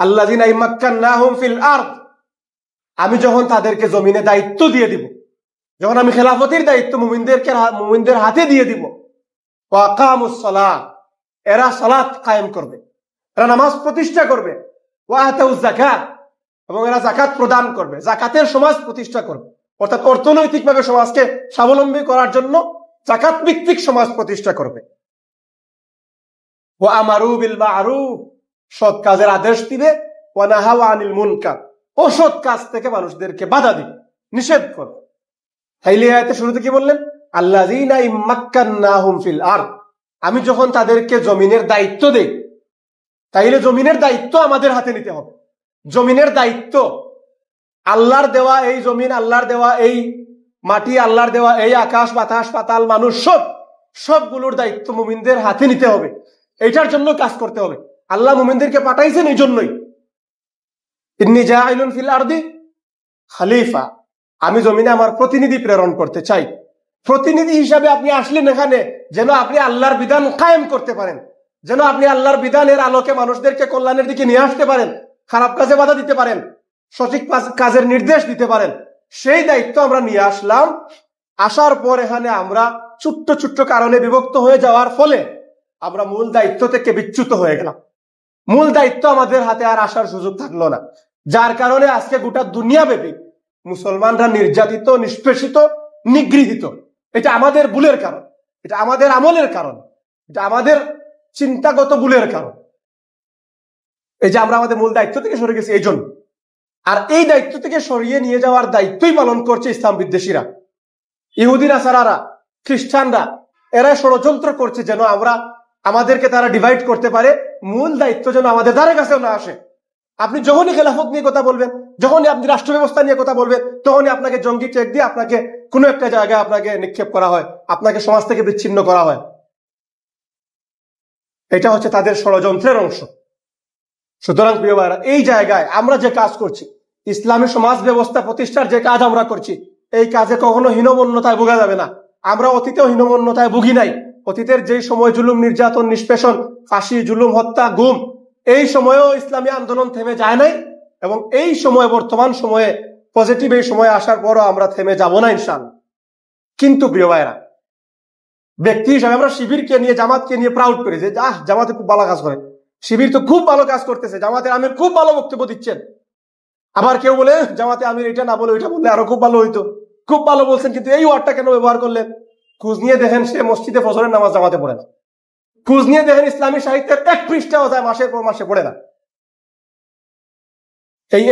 আল্লাযীনা ইম্মাক্কান্নাহুম ফিল আরদ, আমি যখন তাদেরকে জমিনে দায়িত্ব দিয়ে দিব, যখন আমি খেলাফতির দায়িত্ব মুমিনদের হাতে দিয়ে দিব, ওয়া আকামুস সালাহ, এরা সালাত কায়েম করবে, এরা নামাজ প্রতিষ্ঠা করবে, ওয়া আতাউজ যাকাত, এবং এরা যাকাত প্রদান করবে, যাকাতের সমাজ প্রতিষ্ঠা করবে, অর্থাৎ অর্থনৈতিকভাবে সমাজকে স্বাবলম্বী করার জন্য যাকাত ভিত্তিক সমাজ প্রতিষ্ঠা করবে। ওয়া আমারু বিল মা'রুফ, সৎ কাজের আদেশ দিবে, ওয়া নাহাউ আনিল মুনকার, অসৎ কাজ থেকে মানুষদেরকে বাধা দিবে, নিষেধ করবে। তাইলে আয়াতে শুরুতে কি বললেন? আল্লাযীনা ইম্মাক্কান্নাহুম ফিল আরদ, আমি যখন তাদেরকে জমিনের দায়িত্ব দেই, তাইলে জমিনের দায়িত্ব আমাদের হাতে নিতে হবে। জমিনের দায়িত্ব, আল্লাহর দেওয়া এই জমিন, আল্লাহর দেওয়া এই মাটি, আল্লাহর দেওয়া এই আকাশ বাতাস পাতাল মানুষ, সবগুলোর দায়িত্ব মুমিনদের হাতে নিতে হবে। এটার জন্য কাজ করতে হবে। আল্লাহ মুমিনদেরকে পাঠাইছেন এই জন্যই, ইন্নী জাইলুন ফিল আরদি খলিফা, আমি জমিনে আমার প্রতিনিধি প্রেরণ করতে চাই। প্রতিনিধি হিসাবে আপনি আসলেন এখানে যেন আপনি আল্লাহর বিধান কায়েম করতে পারেন, যেন আপনি আল্লাহর বিধানের আলোকে মানুষদেরকে কল্যাণের দিকে নিয়ে আসতে পারেন, খারাপ কাজে বাধা দিতে পারেন, সঠিক কাজের নির্দেশ দিতে পারেন। সেই দায়িত্ব আমরা নিয়ে আসলাম। আসার পর এখানে আমরা ছোট্ট ছোট্ট কারণে বিভক্ত হয়ে যাওয়ার ফলে আমরা মূল দায়িত্ব থেকে বিচ্যুত হয়ে গেলাম। মূল দায়িত্ব আমাদের হাতে আর আসার সুযোগ থাকলো না, যার কারণে আজকে গোটা দুনিয়াব্যাপী মুসলমানরা নির্যাতিত, নিষ্পেষিত, নিগৃহীত। এটা আমাদের ভুলের কারণ, এটা আমাদের আমলের কারণ, এটা আমাদের চিন্তাগত ভুলের কারণ। এই যে আমরা আমাদের মূল দায়িত্ব থেকে সরে গেছি এই জন্য। আর এই দায়িত্ব থেকে সরিয়ে নিয়ে যাওয়ার দায়িত্বই পালন করছে ইসলাম বিদ্বেষীরা, ইহুদি নাসারারা, খ্রিস্টানরা। এরা ষড়যন্ত্র করছে যেন আমাদেরকে তারা ডিভাইড করতে পারে, মূল দায়িত্ব যেন আমাদের দ্বারা কাছেও না আসে। আপনি যখনই খেলাফত নিয়ে কথা বলবেন, যখনই আপনি রাষ্ট্র ব্যবস্থা নিয়ে কথা বলবেন, তখনই আপনাকে জঙ্গি ট্যাগ দিয়ে আপনাকে কোনো একটা জায়গায় আপনাকে নিক্ষেপ করা হয়, আপনাকে সমাজ থেকে বিচ্ছিন্ন করা হয়। এটা হচ্ছে তাদের ষড়যন্ত্রের অংশ। সুতরাং প্রিয় ভাইরা, এই জায়গায় আমরা যে কাজ করছি, ইসলামী সমাজ ব্যবস্থা প্রতিষ্ঠার যে কাজ আমরা করছি, এই কাজে কখনো হীনমন্যতায় ভোগা যাবে না। আমরা অতীতেও হীনমন্যতায় ভুগি নাই। অতীতের যে সময় জুলুম, নির্যাতন, নিষ্পেষণ, ফাঁসি, জুলুম, হত্যা, গুম, এই সময়েও ইসলামী আন্দোলন থেমে যায় নাই। এবং এই সময়, বর্তমান সময়ে, পজিটিভ এই সময়ে আসার পরও আমরা থেমে যাব না ইনশাআল্লাহ। কিন্তু প্রিয় ভাইরা, ব্যক্তি হিসাবে আমরা শিবিরকে নিয়ে, জামাতকে নিয়ে প্রাউড করি যে জামাতে খুব ভালো কাজ করে, শিবির তো খুব ভালো কাজ করতেছে, জামাতের আমির খুব ভালো বক্তব্য দিচ্ছেন। আবার কেউ বলে জামাতে আমির এটা না বলে ওইটা বললে আরো খুব ভালো হইতো, খুব ভালো বলছেন, কিন্তু এই ওয়ার্ডটা কেন ব্যবহার করলেন? খোঁজ নিয়ে দেখেন সে মসজিদে ফজরের নামাজ জামাতে পড়ে না। খোঁজ নিয়ে দেখেন ইসলামী সাহিত্যের এক পৃষ্ঠাও যায় মাসের পর মাসে পড়ে না।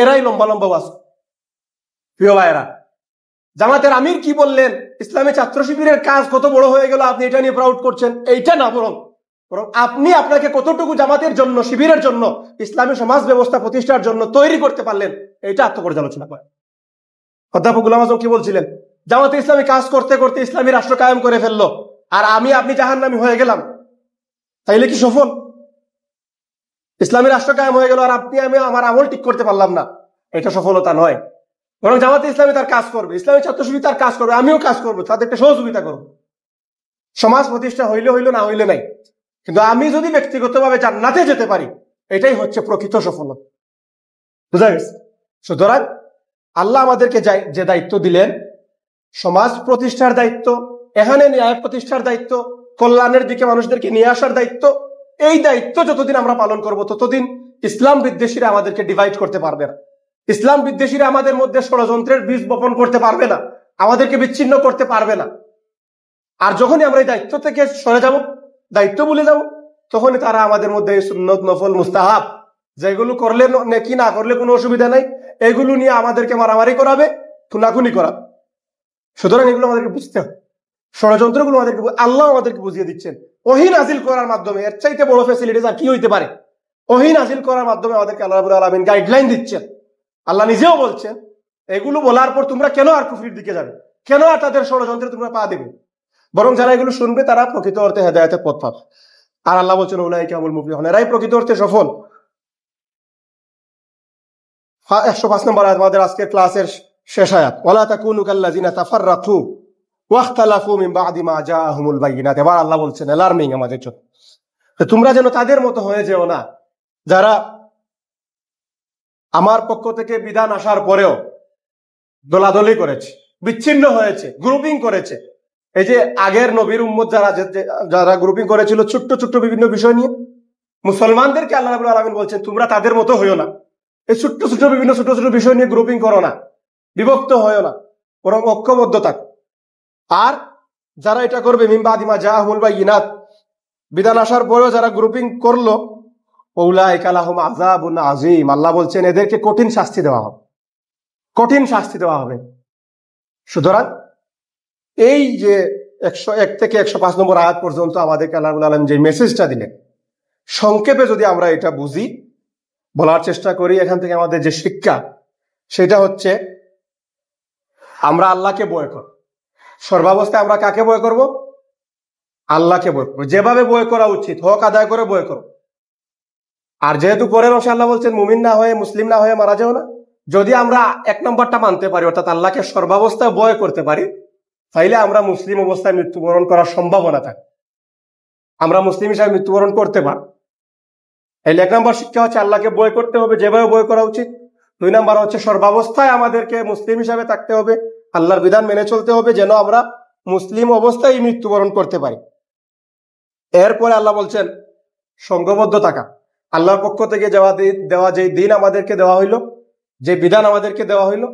এরাই লম্বা লম্বা ওয়াজ। প্রিয় ভাইয়েরা, জামাতের আমির কি বললেন, ইসলামী ছাত্র শিবিরের কাজ কত বড় হয়ে গেল, আপনি এটা নিয়ে প্রাউড করছেন, এইটা না, বরং আপনি আপনাকে কতটুকু জামাতের জন্য, শিবিরের জন্য, ইসলামী সমাজ ব্যবস্থা প্রতিষ্ঠার জন্য তৈরি করতে পারলেন, এইটা আত্মপর্যালোচনা করেন। অধ্যাপক গোলাম আজম কি বলছিলেন? জামাতে ইসলামী কাজ করতে করতে ইসলামী রাষ্ট্র কায়েম করে ফেললো, আর আপনি জাহান্নামী হয়ে গেলাম। তাইলে কি সফল? ইসলামী রাষ্ট্র কায়েম হয়ে গেল আর আমি আমার আমল ঠিক করতে পারলাম না, এটা সফলতা নয়। বরং জামাতে ইসলামী তার কাজ করবে, ইসলামী ছাত্র শিবির তার কাজ করবে, আমিও কাজ করবো, তাদেরকে সহযোগিতা করবো। সমাজ প্রতিষ্ঠা হইলে হইলো, না হইলে নাই। কিন্তু আমি যদি ব্যক্তিগতভাবে জান্নাতে যেতে পারি, এটাই হচ্ছে প্রকৃত সফলতা। বুঝা গেছে? সুতরাং আল্লাহ আমাদেরকে যে দায়িত্ব দিলেন, সমাজ প্রতিষ্ঠার দায়িত্ব, এখানে ন্যায় প্রতিষ্ঠার দায়িত্ব, কল্যাণের দিকে মানুষদেরকে নিয়ে আসার দায়িত্ব, এই দায়িত্ব যতদিন আমরা পালন করব, ততদিন ইসলাম বিদ্বেষীরা আমাদেরকে ডিভাইড করতে পারবে না। ইসলাম বিদ্বেষীরা আমাদের মধ্যে ষড়যন্ত্রের বীজ বপন করতে পারবে না, আমাদেরকে বিচ্ছিন্ন করতে পারবে না। আর যখনই আমরা এই দায়িত্ব থেকে সরে যাব, দায়িত্ব ভুলে যাব, তখনই তারা আমাদের মধ্যে সুন্নত, নফল, মুস্তাহাব, যেগুলো করলে নেকি, না করলে কোনো অসুবিধা নাই, এগুলো নিয়ে আমাদেরকে মারামারি করাবে, খুনাখুনি করাবে। সুতরাং এগুলো আমাদেরকে বুঝতে হবে, ষড়যন্ত্রগুলো আমাদেরকে আল্লাহ আমাদেরকে বুঝিয়ে দিচ্ছেন ওহী নাজিল করার মাধ্যমে। এর চাইতে বড় ফ্যাসিলিটিস আর কি হইতে পারে? ওহী নাজিল করার মাধ্যমে আমাদেরকে আল্লাহ রাব্বুল আলামিন গাইডলাইন দিচ্ছেন। আল্লাহ নিজেও বলছেন, এগুলো বলার পর তোমরা কেন আর কুফরির দিকে যাবে, কেন আর তাদের ষড়যন্ত্রে তোমরা পা দেবে? বরং যারা এগুলো শুনবে তারা প্রকৃত অর্থে হেদায়েতের পথ পাবে। আর আল্লাহ বলছেন উলাইকা হুমুল মুফলিহুন, এরাই প্রকৃত অর্থে সফল। 105 নম্বর আয়াত আমাদের আজকের ক্লাসের শেষ আয়াত, ওয়ালা তাকুনু কাল্লাযিনা তাফাররাকু ওয়াখতালাফু মিন বা'দি মা জাআহুমুল বায়িনাত। এবার আল্লাহ বলছেন অ্যালার্মিং আমাদের জন্য, তোমরা যেন তাদের মতো হয়ে যেও না যারা আমার পক্ষ থেকে বিধান আসার পরেও দলাদলি করেছে, বিচ্ছিন্ন হয়েছে, গ্রুপিং করেছে। এই যে আগের নবীর উম্মত যারা গ্রুপিং করেছিল ছোট্ট ছোট্ট বিভিন্ন বিষয় নিয়ে, মুসলমানদেরকে আল্লাহ রাব্বুল আলামিন বলছেন তোমরা তাদের মতো হইও না, এই ছোট্ট ছোট্ট বিভিন্ন ছোট ছোট বিষয় নিয়ে গ্রুপিং করো না, বিভক্ত হইও না, বরং ঐক্যবদ্ধ থাক। আর যারা এটা করবে মিন বা'দি মা জাআহুমুল বায়িনাত, বিধান আসার পরেও যারা গ্রুপিং করলো, উলাইকা লাহুম আযাবুন আযীম, আল্লাহ বলছেন এদেরকে কঠিন শাস্তি দেওয়া হবে, কঠিন শাস্তি দেওয়া হবে। সুতরাং এই যে 101 থেকে 105 নম্বর আয়াত পর্যন্ত আমাদেরকে আল্লাহ রাব্বুল আলামিন যে মেসেজটা দিলেন, সংক্ষেপে যদি আমরা এটা বুঝি, বলার চেষ্টা করি, এখান থেকে আমাদের যে শিক্ষা সেটা হচ্ছে আমরা আল্লাহকে ভয় করব। সর্বাবস্থায় আমরা কাকে ভয় করব? আল্লাহকে ভয় করব। যেভাবে ভয় করা উচিত, হক আদায় করে ভয় করব। আর যেহেতু পরের অংশে আল্লাহ বলছেন মুমিন না হয়ে, মুসলিম না হয়ে মারা যাও না, যদি আমরা 1 নম্বরটা মানতে পারি, অর্থাৎ আল্লাহকে সর্বাবস্থায় ভয় করতে পারি, তাইলে আমরা মুসলিম অবস্থায় মৃত্যুবরণ করার সম্ভাবনা থাকে, আমরা মুসলিম হিসাবে মৃত্যুবরণ করতে পারি। এই 1 নম্বর শিক্ষা হচ্ছে আল্লাহকে ভয় করতে হবে, যেভাবে ভয় করা উচিত। 2 নম্বর হচ্ছে সর্বাবস্থায় আমাদেরকে মুসলিম হিসাবে থাকতে হবে, আল্লাহর বিধান মেনে চলতে হবে, যেন আমরা মুসলিম অবস্থায় মৃত্যুবরণ করতে পারি। এরপরে আল্লাহ বলছেন সংঘবদ্ধ থাকা। আল্লাহর পক্ষ থেকে দেওয়া যে দিন আমাদেরকে দেওয়া হইল, যে বিধান আমাদেরকে দেওয়া হইল,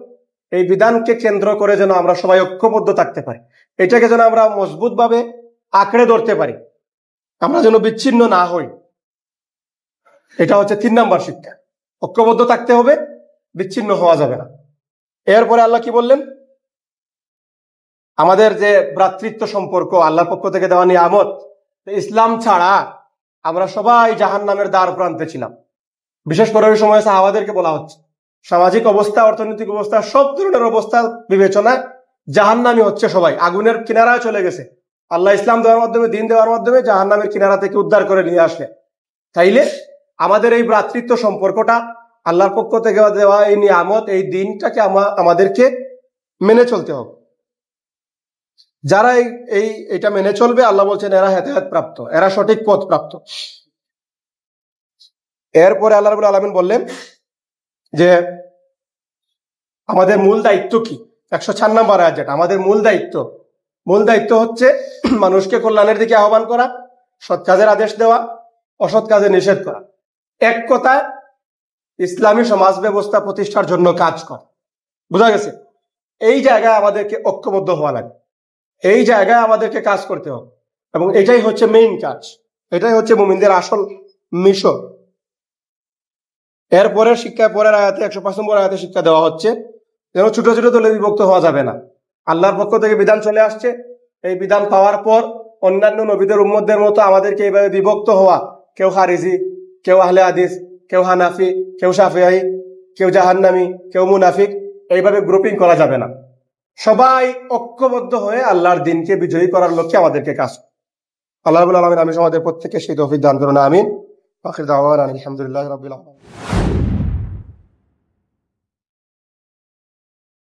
এই বিধানকে কেন্দ্র করে যেন আমরা সবাই ঐক্যবদ্ধ থাকতে পারি, এটাকে যেন আমরা মজবুত ভাবে আঁকড়ে ধরতে পারি, আমরা যেন বিচ্ছিন্ন না হই। এটা হচ্ছে 3 নম্বর শিক্ষা। ঐক্যবদ্ধ থাকতে হবে, বিচ্ছিন্ন হওয়া যাবে না। এরপরে আল্লাহ কি বললেন? আমাদের যে ভ্রাতৃত্ব সম্পর্ক, আল্লাহর পক্ষ থেকে দেওয়া নিয়ামত, ইসলাম ছাড়া আমরা সবাই জাহান্নামের দ্বার প্রান্তে ছিলাম। বিশেষ করে ওই সময় সাহাবাদেরকে বলা হচ্ছে সামাজিক অবস্থা, অর্থনৈতিক অবস্থা, সব ধরনের অবস্থা বিবেচনায় জাহান্নামী হচ্ছে সবাই, আগুনের কিনারায় চলে গেছে। আল্লাহ ইসলাম দেওয়ার মাধ্যমে, দিন দেওয়ার মাধ্যমে জাহান্নামের কিনারা থেকে উদ্ধার করে নিয়ে আসলে। তাইলে আমাদের এই ভ্রাতৃত্ব সম্পর্কটা, আল্লাহর পক্ষ থেকে দেওয়া এই নিয়ামত, এই দিনটাকে আমাদেরকে মেনে চলতে হবে। যারা এটা মেনে চলবে, আল্লাহ বলছেন এরা হেদায়েত প্রাপ্ত, এরা সঠিক পথ প্রাপ্ত। এরপরে আল্লাহ রাব্বুল আলামিন বললেন যে আমাদের মূল দায়িত্ব কি। 104 নম্বর আয়াত, যেটা আমাদের মূল দায়িত্ব হচ্ছে মানুষকে কল্যাণের দিকে আহ্বান করা, সৎ কাজের আদেশ দেওয়া, অসৎ কাজে নিষেধ করা। এক কথায় ইসলামী সমাজ ব্যবস্থা প্রতিষ্ঠার জন্য কাজ করা। বোঝা গেছে? এই জায়গায় আমাদেরকে ঐক্যবদ্ধ হওয়া লাগে, এই জায়গায় আমাদেরকে কাজ করতে হবে, এবং এটাই হচ্ছে মেইন কাজ, এটাই হচ্ছে মুমিনদের আসল মিশন। এরপরের শিক্ষায়, পরের আয়াতে 105 নম্বর আয়াতে শিক্ষা দেওয়া হচ্ছে যেন ছোট ছোট দলে বিভক্ত হওয়া যাবে না। আল্লাহর পক্ষ থেকে বিধান চলে আসছে, এই বিধান পাওয়ার পর অন্যান্য নবীদের উম্মতদের মতো আমাদেরকে এইভাবে বিভক্ত হওয়া, কেউ খারিজি, কেউ আহলে হাদিস, কেউ হানাফি, কেউ শাফিঈ, কেউ জাহান্নামী, কেউ মুনাফিক, এইভাবে গ্রুপিং করা যাবে না। সবাই ঐক্যবদ্ধ হয়ে আল্লাহর দিনকে বিজয়ী করার লক্ষ্যে আমাদেরকে কাজ। আল্লাহ রাব্বুল আলামিন আমাদের প্রত্যেককে সেই তৌফিক দান করুন, আমিন। আখির দাওয়ানা আলহামদুলিল্লাহি রাব্বিল আলামিন।